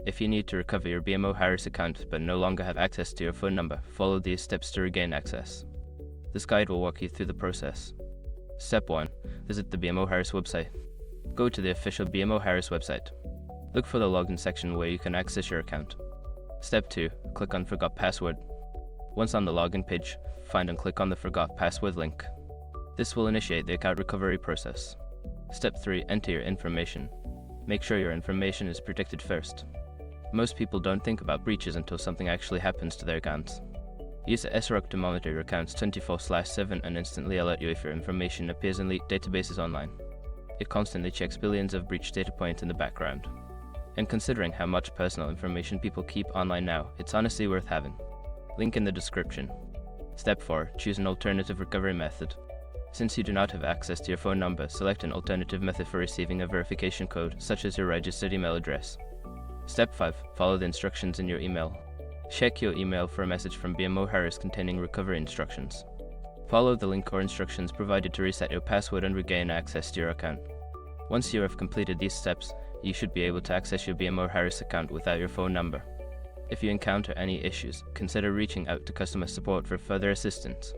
If you need to recover your BMO Harris account but no longer have access to your phone number, follow these steps to regain access. This guide will walk you through the process. Step 1. Visit the BMO Harris website. Go to the official BMO Harris website. Look for the login section where you can access your account. Step 2. Click on Forgot Password. Once on the login page, find and click on the Forgot Password link. This will initiate the account recovery process. Step 3. Enter your information. Make sure your information is protected first. Most people don't think about breaches until something actually happens to their accounts. Use the SROC to monitor your accounts 24/7 and instantly alert you if your information appears in leaked databases online. It constantly checks billions of breach data points in the background. And considering how much personal information people keep online now, it's honestly worth having. Link in the description. Step 4. Choose an alternative recovery method. Since you do not have access to your phone number, select an alternative method for receiving a verification code, such as your registered email address. Step 5. Follow the instructions in your email. Check your email for a message from BMO Harris containing recovery instructions. Follow the link or instructions provided to reset your password and regain access to your account. Once you have completed these steps, you should be able to access your BMO Harris account without your phone number. If you encounter any issues, consider reaching out to customer support for further assistance.